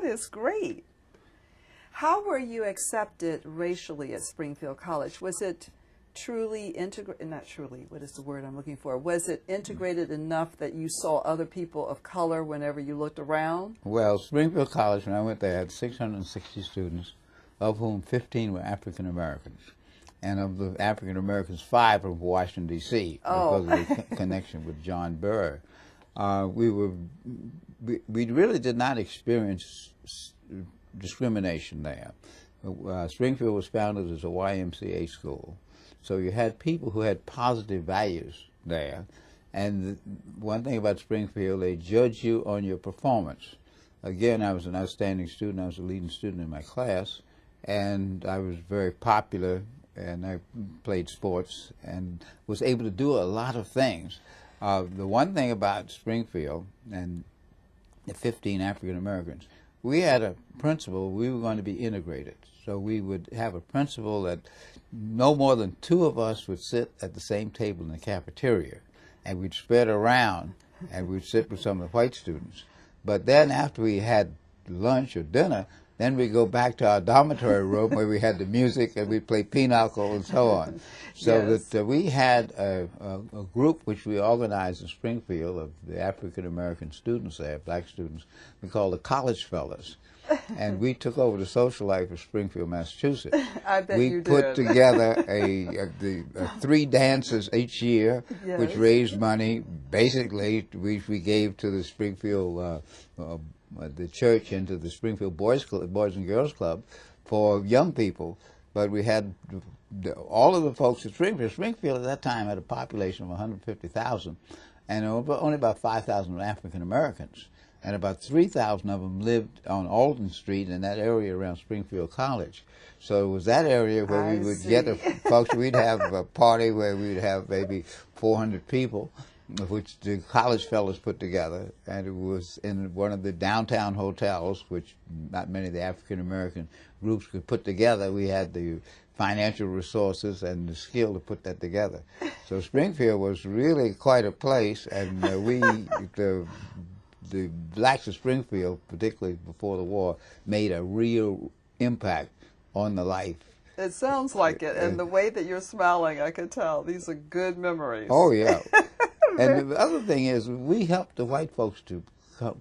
That is great. How were you accepted racially at Springfield College? Was it truly integrated, not truly, what is the word I'm looking for? Was it integrated enough that you saw other people of color whenever you looked around? Well, Springfield College, when I went there, had 660 students, of whom 15 were African Americans. And of the African Americans, 5 were from Washington, D.C., because of the connection with John Burr. We really did not experience discrimination there. Springfield was founded as a YMCA school. So you had people who had positive values there. And one thing about Springfield, they judge you on your performance. Again, I was an outstanding student. I was a leading student in my class. And I was very popular, and I played sports and was able to do a lot of things. The one thing about Springfield and the 15 African Americans, we had a principle, we were going to be integrated. So we would have a principle that no more than 2 of us would sit at the same table in the cafeteria, and we'd spread around and we'd sit with some of the white students. But then after we had lunch or dinner, then we'd go back to our dormitory room where we had the music and we'd play pinochle and so on. So yes. that we had a group which we organized in Springfield of the African American students there, black students, we called the College Fellas. And we took over the social life of Springfield, Massachusetts. I bet you did. We put together 3 dances each year, yes. which raised money. Basically, we gave to the Springfield, the church, and to the Springfield Boys and Girls Club for young people. But we had all of the folks at Springfield. Springfield at that time had a population of 150,000, and only about 5,000 were African Americans. And about 3,000 of them lived on Alden Street in that area around Springfield College. So it was that area where we would get the folks. We'd have a party where we'd have maybe 400 people, which the college fellows put together. And it was in one of the downtown hotels, which not many of the African-American groups could put together. We had the financial resources and the skill to put that together. So Springfield was really quite a place, and the blacks of Springfield, particularly before the war, made a real impact on the life. It sounds like it, and the way that you're smiling, I can tell. These are good memories. Oh, yeah. And the other thing is, we helped the white folks to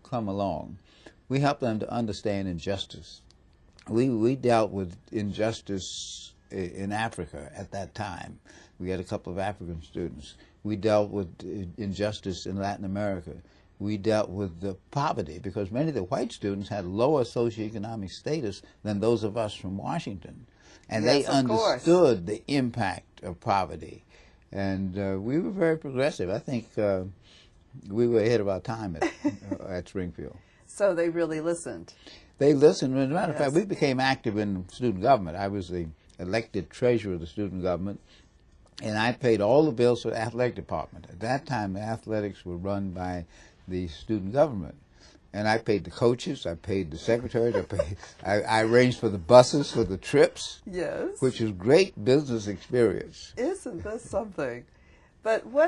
come along. We helped them to understand injustice. We dealt with injustice in Africa at that time. We had a couple of African students. We dealt with injustice in Latin America. We dealt with the poverty, because many of the white students had lower socioeconomic status than those of us from Washington. And yes, they understood the impact of poverty. And we were very progressive. I think we were ahead of our time at Springfield. So they really listened. They listened. As a matter of fact, we became active in student government. I was the elected treasurer of the student government, and I paid all the bills for the athletic department. At that time, the athletics were run by the student government. And I paid the coaches, I paid the secretaries, I arranged for the buses for the trips. Yes. Which is great business experience. Isn't this something? But what